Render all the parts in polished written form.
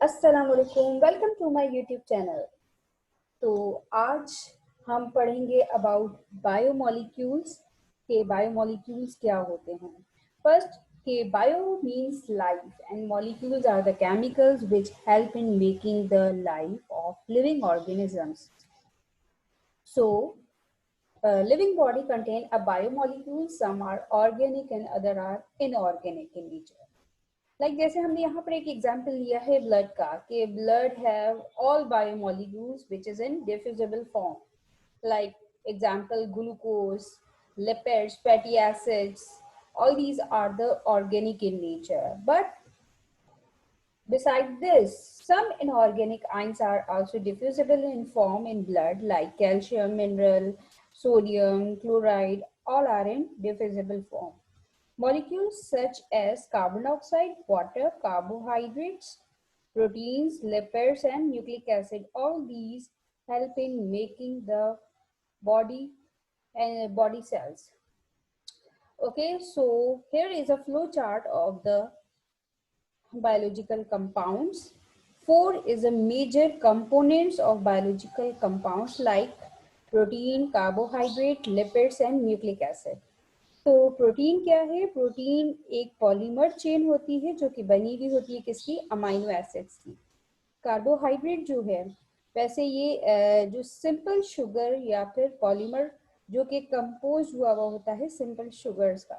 अस्सलाम वालेकुम, welcome to my YouTube channel. तो आज हम पढ़ेंगे अबाउट बायोमोलिक्यूल्स के बायोमोलिक्यूल्स क्या होते हैं। फर्स्ट के bio means life and molecules are the chemicals which help in making the life of living organisms. So living body contain a biomolecule, some are organic and other are inorganic in nature. Like जैसे हमने यहाँ पर एक example लिया है blood का कि blood have all biomolecules which is in diffusible form, like example glucose, lipids, fatty acids, all these are the organic in nature. But beside this, some inorganic ions are also diffusible in form in blood, like calcium, mineral, sodium, chloride, all are in diffusible form. Molecules such as carbon dioxide, water, carbohydrates, proteins, lipids, and nucleic acid, all these help in making the body and body cells. Okay, so here is a flow chart of the biological compounds. Four is a major components of biological compounds like protein, carbohydrate, lipids, and nucleic acid. तो protein क्या है? Protein एक polymer chain होती है जो कि बनी हुई होती है किसकी? अमाइनो एसिड्स की। कार्बोहाइड्रेट जो है वैसे ये जो सिंपल शुगर या फिर पॉलीमर जो कि कंपोज हुआ हुआ होता है सिंपल शुगर्स का।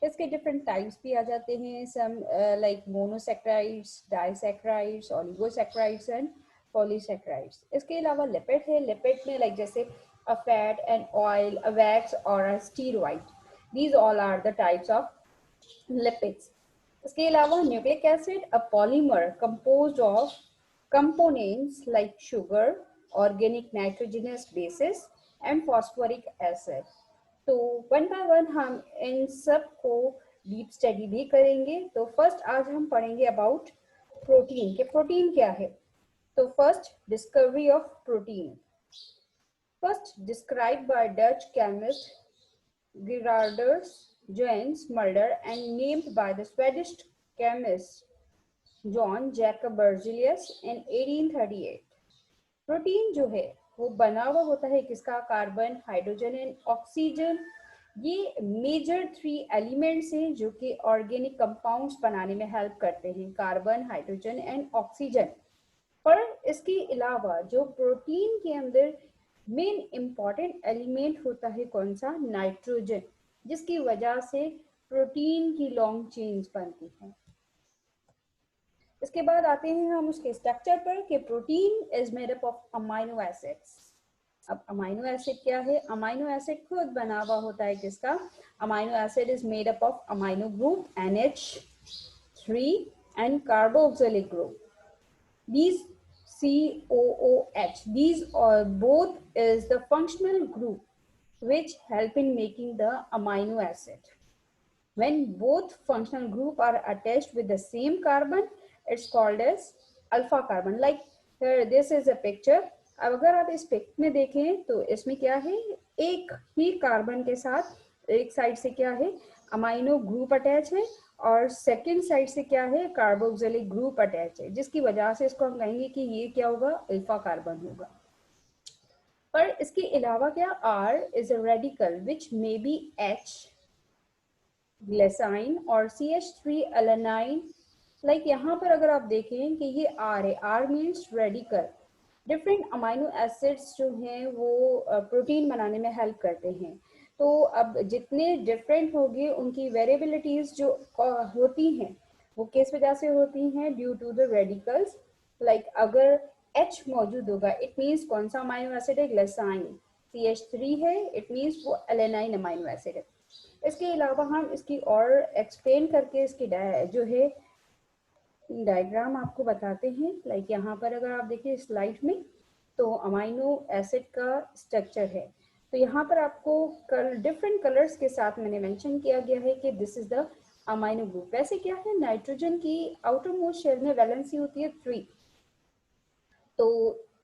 इसके डिफरेंट टाइप्स भी आ जाते हैं, some like monosaccharides, disaccharides, oligosaccharides and polysaccharides. इसके अलावा लिपिड है। लिपिड में लाइक जैसे a fat, an oil, a wax और a steroid, these all are the types of lipids. इसके अलावा nucleic acid, a polymer composed of components like sugar, organic nitrogenous bases and phosphoric acid. तो one by one हम इन सब को deep study भी करेंगे। तो फर्स्ट आज हम पढ़ेंगे अबाउट प्रोटीन के प्रोटीन क्या है। तो first discovery of protein, first describe by Dutch chemist Gerardus Johannes Mulder and named by the Swedish chemist John Jacob Berzelius in 1838. Protein जो है वो बना हुआ होता है किसका? Carbon, hydrogen and oxygen. ये मेजर थ्री एलिमेंट्स हैं जो कि ऑर्गेनिक कंपाउंड्स बनाने में हेल्प करते हैं, कार्बन, हाइड्रोजन एंड ऑक्सीजन। पर इसके अलावा जो प्रोटीन के अंदर मेन इंपॉर्टेंट एलिमेंट होता है कौन सा? नाइट्रोजन, जिसकी वजह से प्रोटीन की लॉन्ग चेन्स बनती हैं। इसके बाद आते हैं हम उसके स्ट्रक्चर पर कि protein is made up of amino acids. अब अमाइनो एसिड क्या है? अमाइनो एसिड खुद बना हुआ होता है किसका? Amino acid is made up of amino group NH3 and carboxylic group. These COOH, these are both is the functional group which help in making the amino acid. When both functional group are attached with the same carbon, it's called as alpha carbon. Like here, this is a picture. अब अगर आप इस pick में देखें तो इसमें क्या है? एक ही कार्बन के साथ एक साइड से क्या है? अमाइनो ग्रुप अटैच है और सेकेंड साइड से क्या है? कार्बोक्सिलिक ग्रुप अटैच है, जिसकी वजह से इसको हम कहेंगे कि ये क्या होगा? अल्फा कार्बन होगा। पर इसके अलावा क्या? R is a radical which may be H ग्लिसराइन और CH3 alanine। लाइक यहाँ पर अगर आप देखें कि ये R है, R means radical. Different amino acids जो हैं वो प्रोटीन बनाने में हेल्प करते हैं। तो अब जितने डिफरेंट होंगे उनकी वेरिएबिलिटीज जो होती हैं वो किस वजह से होती हैं? Due to the radicals. Like अगर H मौजूद होगा इट मीन्स कौन सा अमाइनो एसिड है? ग्लिसराइन। CH3 है इट मीन्स वो एलेनाइन अमाइनो एसिड है। इसके अलावा हम इसकी और एक्सप्लेन करके इसकी जो है डायग्राम आपको बताते हैं। लाइक यहाँ पर अगर आप देखिए स्लाइड में तो अमाइनो एसिड का स्ट्रक्चर है। तो यहाँ पर आपको डिफरेंट कलर्स के साथ मैंने मेंशन किया गया है कि this is the amino group. वैसे क्या है? नाइट्रोजन की आउटर मोस्ट शेल में वैलेंसी होती है 3। तो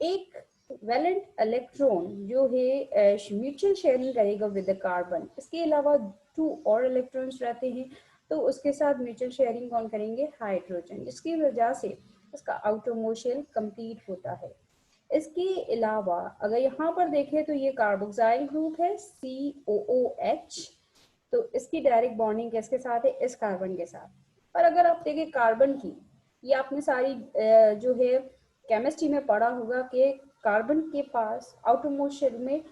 एक वैलेंट इलेक्ट्रॉन जो है म्यूचुअल शेयरिंग करेगा विद द कार्बन। इसके अलावा 2 और इलेक्ट्रॉन्स रहते हैं तो उसके साथ म्यूचुअल शेयरिंग कौन करेंगे? हाइड्रोजन। जिसकी वजह से इसका आउटर मोस्ट शेल कंप्लीट होता है। इसके अलावा अगर यहाँ पर देखें तो ये कार्बोक्साइल ग्रुप है COOH, तो इसकी डायरेक्ट बॉन्डिंग किसके साथ है, इस कार्बन के साथ। पर अगर आप देखें कार्बन की, ये आपने सारी जो है केमिस्ट्री में पढ़ा होगा कि कार्बन के पास आउटर मोस्ट शेल में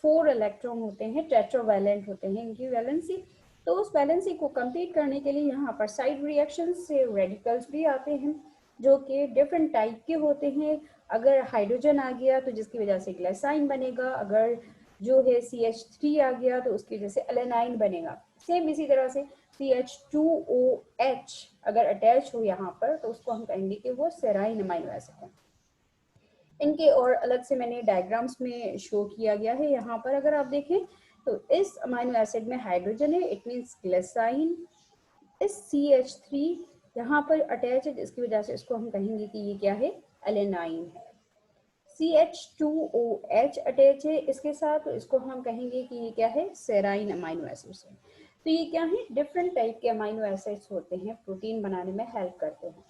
4 इलेक्ट्रॉन होते हैं, टेट्रावैलेंट होते हैं इनकी वैलेंसी। तो उस वैलेंसी को कंप्लीट करने के लिए यहाँ पर साइड रिएक्शन से रेडिकल्स भी आते हैं जो कि डिफरेंट टाइप के होते हैं। अगर हाइड्रोजन आ गया तो जिसकी वजह से ग्लाइसाइन बनेगा, अगर जो है CH3 आ गया तो उसकी वजह से एलेनाइन बनेगा। सेम इसी तरह से CH2OH अगर अटैच हो यहाँ पर तो उसको हम कहेंगे कि वो सेराइन अमाइनो एसिड है। इनके और अलग से मैंने डायग्राम्स में शो किया गया है। यहाँ पर अगर आप देखें तो इस अमाइनो एसिड में हाइड्रोजन है, इट मीन्स ग्लाइसाइन। इस CH3 यहाँ पर अटैच है जिसकी वजह से इसको हम कहेंगे कि ये क्या है, एलेनाइन है। CH2OH अटैच है इसके साथ, तो इसको हम कहेंगे कि ये क्या है, सेराइन अमाइनो एसिड्स है। तो ये क्या है, डिफरेंट टाइप के अमाइनो एसिड्स होते हैं, प्रोटीन बनाने में हेल्प करते हैं।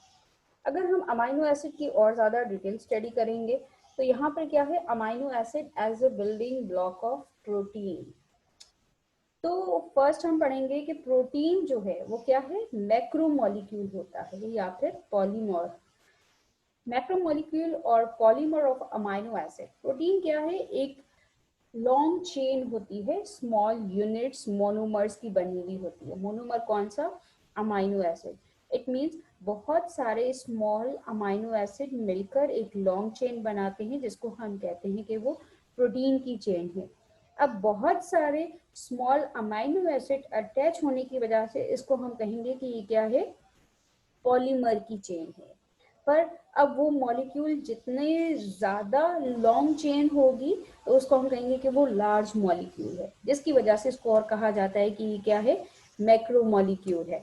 अगर हम अमाइनो एसिड की और ज़्यादा डिटेल स्टडी करेंगे तो यहाँ पर क्या है, amino acid as a building block of protein. तो फर्स्ट हम पढ़ेंगे कि प्रोटीन जो है वो क्या है, मैक्रोमोलिक्यूल होता है या फिर पॉलीमर। मैक्रोमोलिक्यूल और polymer of amino acid. Protein क्या है, एक लॉन्ग चेन होती है, स्मॉल यूनिट्स मोनोमर्स की बनी हुई होती है। मोनोमर कौन सा, अमाइनो एसिड। इट मीन्स बहुत सारे स्मॉल अमाइनो एसिड मिलकर एक लॉन्ग चेन बनाते हैं जिसको हम कहते हैं कि वो प्रोटीन की चेन है। अब बहुत सारे स्मॉल अमाइनो एसिड अटैच होने की वजह से इसको हम कहेंगे कि ये क्या है, पॉलीमर की चेन है। पर अब वो मॉलिक्यूल जितने ज़्यादा लॉन्ग चेन होगी तो उसको हम कहेंगे कि वो लार्ज मॉलिक्यूल है, जिसकी वजह से इसको और कहा जाता है कि ये क्या है, मैक्रो मॉलिक्यूल है।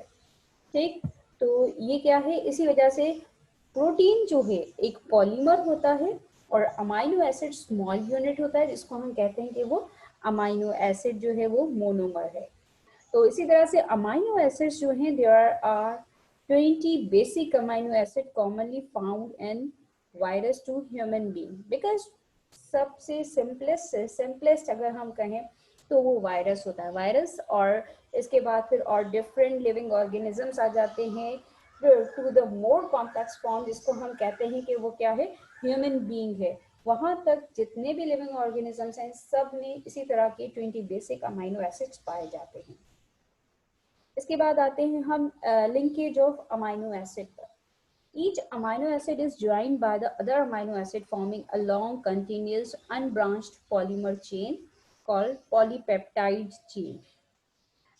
ठीक, तो ये क्या है, इसी वजह से प्रोटीन जो है एक पॉलीमर होता है और अमाइनो एसिड स्मॉल यूनिट होता है जिसको हम कहते हैं कि वो अमाइनो एसिड जो है वो मोनोमर है। तो इसी तरह से अमाइनो एसिड्स जो हैं, there are 20 basic amino acid commonly found in virus to human being, because सबसे सिंपलेस्ट अगर हम कहें तो वो वायरस होता है, वायरस। और इसके बाद फिर और डिफरेंट लिविंग ऑर्गेनिजम्स आ जाते हैं to the more complex form जिसको हम कहते हैं कि वो क्या है, ह्यूमन बीइंग है। वहां तक जितने भी लिविंग ऑर्गेनिजम्स हैं सब में इसी तरह के 20 बेसिक अमाइनो एसिड्स पाए जाते हैं। इसके बाद आते हैं हम लिंकेज ऑफ अमाइनो एसिड पर। Each amino acid is joined by the other amino acid forming a long continuous unbranched polymer chain called polypeptide chain.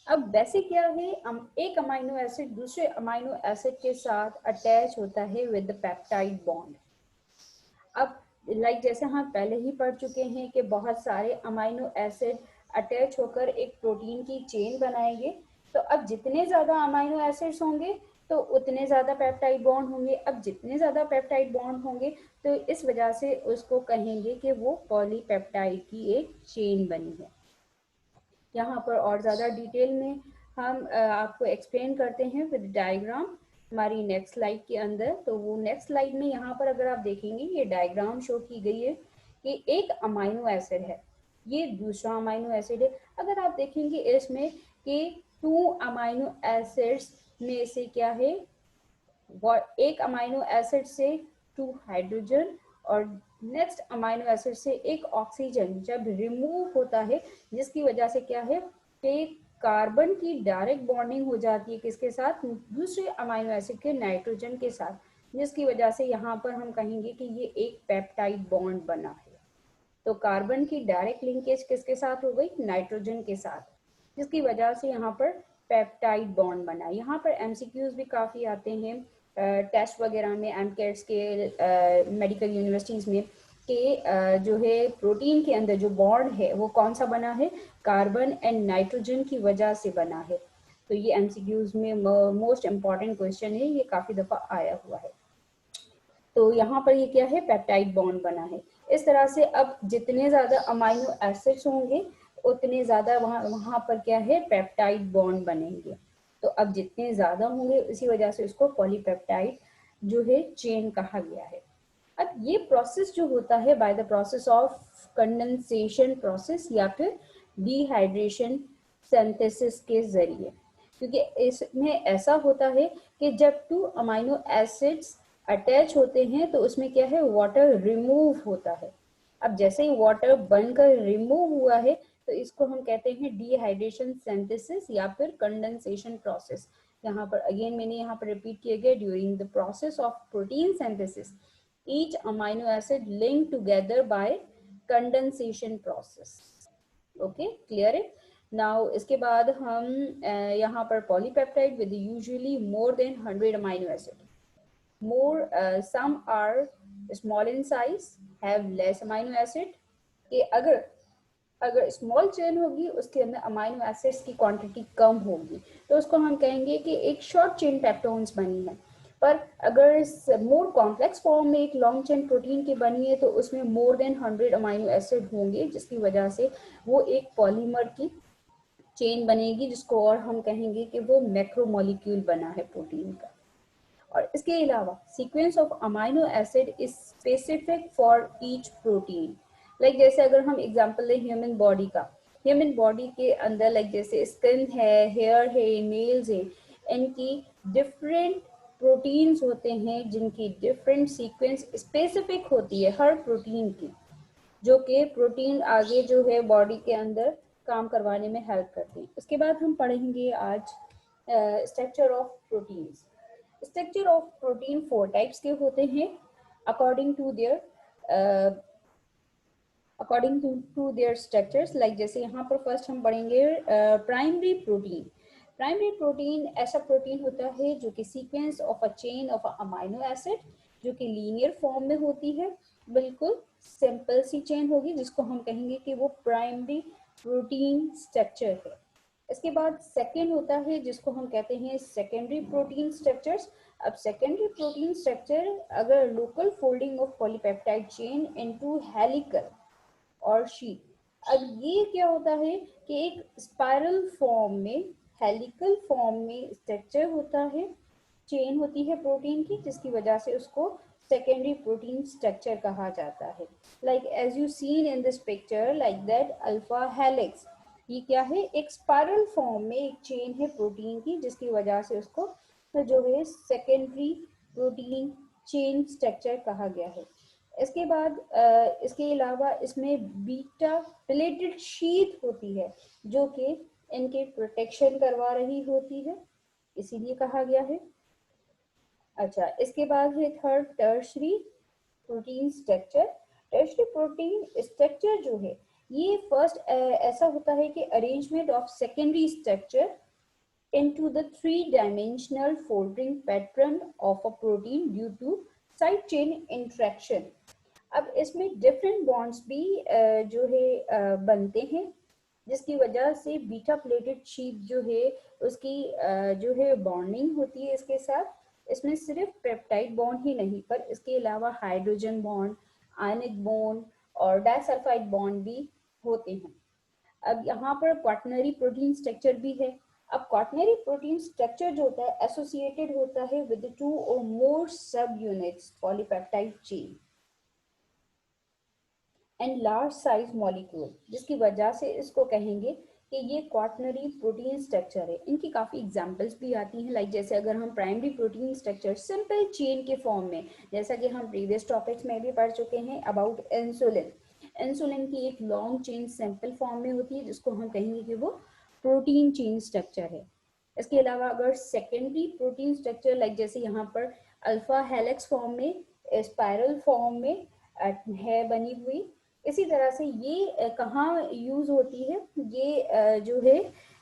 अब बेसिक क्या है, एक अमाइनो एसिड दूसरे अमाइनो एसिड के साथ अटैच होता है विद द पेप्टाइड बॉन्ड। अब जैसे हम पहले ही पढ़ चुके हैं कि बहुत सारे अमाइनो एसिड अटैच होकर एक प्रोटीन की चेन बनाएंगे। तो अब जितने ज़्यादा अमाइनो एसिड्स होंगे तो उतने ज़्यादा पेप्टाइड बॉन्ड होंगे। अब जितने ज़्यादा पेप्टाइड बॉन्ड होंगे तो इस वजह से उसको कहेंगे कि वो पॉलीपेप्टाइड की एक चेन बनी है। यहाँ पर और ज़्यादा डिटेल में हम आपको एक्सप्लेन करते हैं विद डायग्राम हमारी नेक्स्ट स्लाइड के अंदर। तो वो नेक्स्ट स्लाइड में यहाँ पर अगर आप देखेंगे ये डायग्राम शो की गई है कि एक अमाइनो एसिड है, ये दूसरा अमाइनो एसिड है। अगर आप देखेंगे इसमें कि 2 अमाइनो एसिड्स में से क्या है, एक अमाइनो एसिड से 2 हाइड्रोजन और नेक्स्ट अमाइनो एसिड से एक ऑक्सीजन जब रिमूव होता है जिसकी वजह से क्या है कि कार्बन की डायरेक्ट बॉन्डिंग हो जाती है किसके साथ, दूसरे अमाइनो एसिड के नाइट्रोजन के साथ, जिसकी वजह से यहाँ पर हम कहेंगे कि ये एक पेप्टाइड बॉन्ड बना है। तो कार्बन की डायरेक्ट लिंकेज किसके साथ हो गई, नाइट्रोजन के साथ, जिसकी वजह से यहाँ पर पेप्टाइड बॉन्ड बना। यहाँ पर एमसीक्यूज भी काफ़ी आते हैं टेस्ट वगैरह में, एमकेट्स के मेडिकल यूनिवर्सिटीज़ में, कि जो है प्रोटीन के अंदर जो बॉन्ड है वो कौन सा बना है, कार्बन एंड नाइट्रोजन की वजह से बना है। तो ये एमसीक्यूज में मोस्ट इम्पॉर्टेंट क्वेश्चन है, ये काफ़ी दफ़ा आया हुआ है। तो यहाँ पर ये क्या है, पेप्टाइड बॉन्ड बना है। इस तरह से अब जितने ज़्यादा अमाइनो एसिड्स होंगे उतने ज़्यादा वहाँ पर क्या है, पेप्टाइड बॉन्ड बनेंगे। तो अब जितने ज़्यादा होंगे इसी वजह से उसको पॉलीपेप्टाइड जो है चेन कहा गया है। अब ये प्रोसेस जो होता है by the process of condensation process या फिर डिहाइड्रेशन सिंथेसिस के जरिए, क्योंकि इसमें ऐसा होता है कि जब टू अमाइनो एसिड्स अटैच होते हैं तो उसमें क्या है, वाटर रिमूव होता है। अब जैसे ही वाटर बनकर रिमूव हुआ है तो इसको हम कहते हैं डिहाइड्रेशन सिंथेसिस या फिर कंडेंसेशन प्रोसेस। यहाँ पर अगेन मैंने यहाँ पर रिपीट किया गया, during the process of protein synthesis each amino acid linked together by condensation process. Okay, clear है। नाउ इसके बाद हम यहाँ पर polypeptide with usually more than 100 amino acid, more some are small in size have less amino acid, कि अगर अगर small chain होगी उसके अंदर अमाइनो एसिड्स की क्वांटिटी कम होगी तो उसको हम कहेंगे कि एक शॉर्ट चेन पेप्टोन्स बनी है। पर अगर इस मोर कॉम्प्लेक्स फॉर्म में एक लॉन्ग चेन प्रोटीन की बनी है तो उसमें मोर देन 100 अमाइनो एसिड होंगे, जिसकी वजह से वो एक पॉलीमर की चेन बनेगी, जिसको और हम कहेंगे कि वो मैक्रोमोलिक्यूल बना है प्रोटीन का। और इसके अलावा sequence of amino acid is specific for each protein. Like जैसे अगर हम एग्जांपल लें ह्यूमन बॉडी का, ह्यूमन बॉडी के अंदर लाइक जैसे स्किन है, हेयर है, नेल्स है, इनकी डिफरेंट प्रोटीन्स होते हैं जिनकी डिफरेंट सीक्वेंस स्पेसिफिक होती है हर प्रोटीन की, जो कि प्रोटीन आगे जो है बॉडी के अंदर काम करवाने में हेल्प करते हैं। उसके बाद हम पढ़ेंगे आज structure of proteins. Structure of protein 4 types के होते हैं according to their structures. Like जैसे यहाँ पर फर्स्ट हम पढ़ेंगे प्राइमरी प्रोटीन। प्राइमरी प्रोटीन ऐसा प्रोटीन होता है जो कि sequence of a chain of amino acid, जो कि लीनियर फॉर्म में होती है, बिल्कुल सिंपल सी चेन होगी, जिसको हम कहेंगे कि वो प्राइमरी प्रोटीन स्ट्रक्चर है। इसके बाद सेकेंड होता है जिसको हम कहते हैं सेकेंडरी प्रोटीन स्ट्रक्चर्स। अब सेकेंडरी प्रोटीन स्ट्रक्चर अगर local folding of polypeptide chain into helical और शीट। अब ये क्या होता है कि एक स्पाइरल फॉर्म में, हेलिकल फॉर्म में स्ट्रक्चर होता है, चेन होती है प्रोटीन की, जिसकी वजह से उसको सेकेंडरी प्रोटीन स्ट्रक्चर कहा जाता है। Like as you seen in this picture like that alpha helix, ये क्या है, एक स्पाइरल फॉर्म में एक चेन है प्रोटीन की, जिसकी वजह से उसको तो जो है सेकेंडरी प्रोटीन चेन स्ट्रक्चर कहा गया है। इसके बाद इसके अलावा इसमें बीटा प्लेटेड शीट होती है जो कि इनके प्रोटेक्शन करवा रही होती है, इसीलिए कहा गया है। अच्छा, इसके बाद है third tertiary protein structure. Tertiary protein structure जो है ये फर्स्ट ऐसा होता है कि arrangement of secondary structure into the three-dimensional folding pattern of a protein due to side chain interaction। अब इसमें डिफरेंट बॉन्ड्स भी जो है बनते हैं, जिसकी वजह से बीटा प्लेटेड शीट जो है उसकी जो है बॉन्डिंग होती है इसके साथ। इसमें सिर्फ पेप्टाइड बॉन्ड ही नहीं पर इसके अलावा हाइड्रोजन बॉन्ड, आयनिक बॉन्ड और डाइसल्फाइड बॉन्ड भी होते हैं। अब यहाँ पर क्वाटनरी प्रोटीन स्ट्रक्चर भी है। अब क्वाटनरी प्रोटीन स्ट्रक्चर जो होता है एसोसिएटेड होता है विद 2 और मोर सब units polypeptide chain and large size molecule, जिसकी वजह से इसको कहेंगे कि ये क्वाटनरी प्रोटीन स्ट्रक्चर है। इनकी काफ़ी एग्जांपल्स भी आती हैं, लाइक जैसे अगर हम primary protein structure simple chain के फॉर्म में, जैसा कि हम प्रीवियस टॉपिक्स में भी पढ़ चुके हैं अबाउट इंसुलिन। इंसुलिन की एक लॉन्ग चेन सिंपल फॉर्म में होती है जिसको हम कहेंगे कि वो प्रोटीन चेन स्ट्रक्चर है। इसके अलावा अगर सेकेंडरी प्रोटीन स्ट्रक्चर लाइक जैसे यहाँ पर अल्फा हेलिक्स फॉर्म में, स्पाइरल फॉर्म में है बनी हुई, इसी तरह से ये कहाँ यूज होती है, ये जो है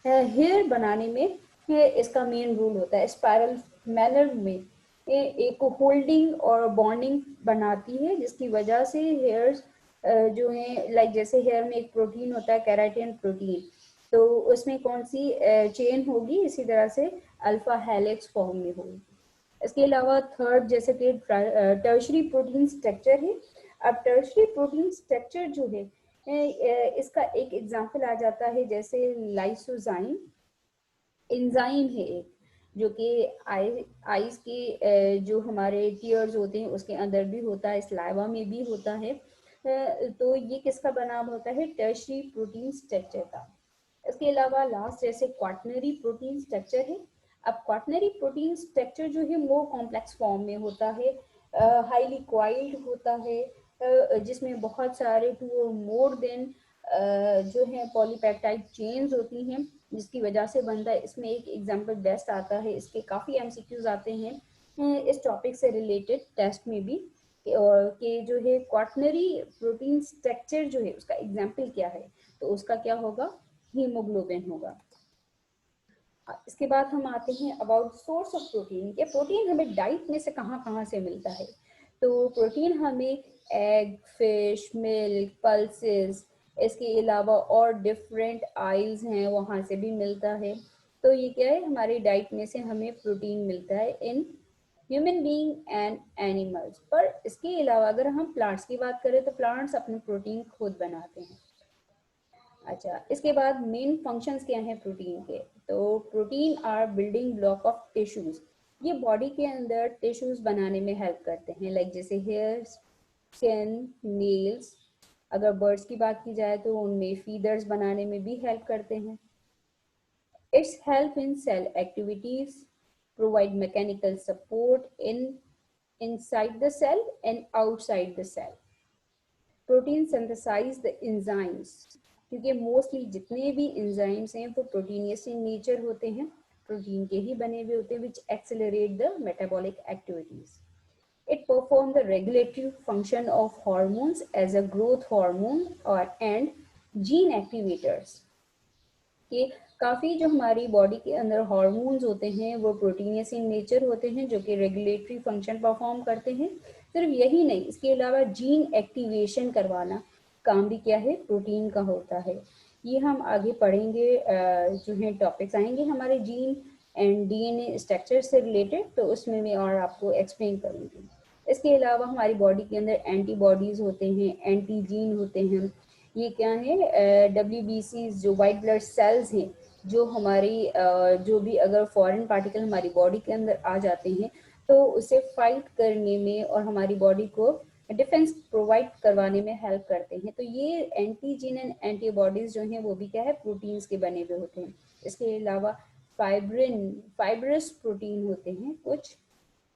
हेयर बनाने में इसका मेन रोल होता है। स्पाइरल मैनर में एक होल्डिंग और बॉन्डिंग बनाती है, जिसकी वजह से हेयर्स जो है लाइक जैसे हेयर में एक प्रोटीन होता है केराटिन प्रोटीन, तो उसमें कौन सी चेन होगी, इसी तरह से अल्फा हेलिक्स फॉर्म में होगी। इसके अलावा थर्ड जैसे कि टर्शरी प्रोटीन स्ट्रक्चर है। अब टर्शरी प्रोटीन स्ट्रक्चर जो है इसका एक एग्जांपल आ जाता है जैसे लाइसोजाइम एंजाइम है एक, जो कि आईज के जो हमारे टीयर्स होते हैं उसके अंदर भी होता है, स्लाइवा में भी होता है। तो ये किसका बना हुआ होता है? टर्शरी प्रोटीन स्ट्रक्चर का। इसके अलावा लास्ट जैसे क्वाटनरी प्रोटीन स्ट्रक्चर है। अब क्वाटनरी प्रोटीन स्ट्रक्चर जो है मोर कॉम्प्लेक्स फॉर्म में होता है, हाईली क्वाइल्ड होता है, जिसमें बहुत सारे टू और मोर देन जो है पॉलीपेप्टाइड चेन्स होती हैं, जिसकी वजह से बनता है। इसमें एक एग्जांपल बेस्ट आता है, इसके काफ़ी एमसीक्यूज आते हैं इस टॉपिक से रिलेटेड टेस्ट में भी, और कि जो है क्वाटनरी प्रोटीन स्ट्रक्चर जो है उसका एग्जाम्पल क्या है, तो उसका क्या होगा? हीमोग्लोबिन होगा। इसके बाद हम आते हैं अबाउट सोर्स ऑफ प्रोटीन, कि प्रोटीन हमें डाइट में से कहाँ कहाँ से मिलता है। तो प्रोटीन हमें एग, फिश, मिल्क, पल्सेस, इसके अलावा और डिफरेंट आइल्स हैं वहाँ से भी मिलता है। तो ये क्या है? हमारी डाइट में से हमें प्रोटीन मिलता है in human being and animals. पर इसके अलावा अगर हम प्लांट्स की बात करें तो प्लांट्स अपने प्रोटीन खुद बनाते हैं। अच्छा, इसके बाद मेन फंक्शंस क्या हैं प्रोटीन के? तो protein are building block of tissues. ये बॉडी के अंदर टिश्यूज बनाने में हेल्प करते हैं, लाइक जैसे हेयर्स, स्किन, नेल्स। अगर बर्ड्स की बात की जाए तो उनमें फीदर्स बनाने में भी हेल्प करते हैं। It's help in cell activities, provide mechanical support in inside the cell and outside the cell. Protein synthesize the enzymes, क्योंकि मोस्टली जितने भी एंजाइम्स हैं वो प्रोटीनियस इन नेचर होते हैं, प्रोटीन के ही बने हुए होते हैं, which accelerate the metabolic activities. It performs the regulatory function of hormones as a growth hormone or and gene activators। कि काफ़ी जो हमारी बॉडी के अंदर हार्मोन्स होते हैं वो प्रोटीनियस इन नेचर होते हैं, जो कि रेगुलेटरी फंक्शन परफॉर्म करते हैं। सिर्फ यही नहीं, इसके अलावा जीन एक्टिवेशन करवाना काम भी क्या है? प्रोटीन का होता है। ये हम आगे पढ़ेंगे, जो है टॉपिक्स आएंगे हमारे जीन एंड डीएनए स्ट्रक्चर से रिलेटेड, तो उसमें मैं और आपको एक्सप्लेन करूँगी। इसके अलावा हमारी बॉडी के अंदर एंटीबॉडीज़ होते हैं, एंटीजीन होते हैं। ये क्या है? WBC जो वाइट ब्लड सेल्स हैं, जो हमारी जो भी अगर फॉरेन पार्टिकल हमारी बॉडी के अंदर आ जाते हैं तो उसे फाइट करने में और हमारी बॉडी को डिफेंस प्रोवाइड करवाने में हेल्प करते हैं। तो ये एंटीजीन एंड एंटीबॉडीज जो हैं वो भी क्या है? प्रोटीन्स के बने हुए होते हैं। इसके अलावा फाइब्रस प्रोटीन होते हैं कुछ,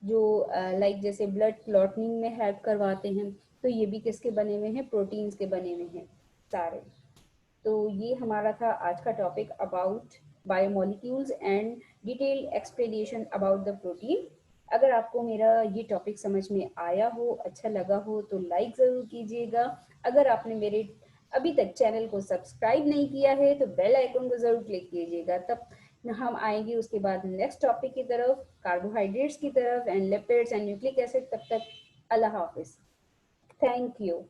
जो लाइक जैसे ब्लड क्लॉटिंग में हेल्प करवाते हैं। तो ये भी किसके बने हुए हैं? प्रोटीन्स के बने हुए हैं सारे। तो ये हमारा था आज का topic about biomolecules and detail explanation about the protein. अगर आपको मेरा ये टॉपिक समझ में आया हो, अच्छा लगा हो, तो लाइक ज़रूर कीजिएगा। अगर आपने मेरे अभी तक चैनल को सब्सक्राइब नहीं किया है तो बेल आइकन को ज़रूर क्लिक कीजिएगा। तब हम आएंगे उसके बाद नेक्स्ट टॉपिक की तरफ, कार्बोहाइड्रेट्स की तरफ and lipids and nucleic acid. तब तक अल्लाह हाफिज़। Thank you.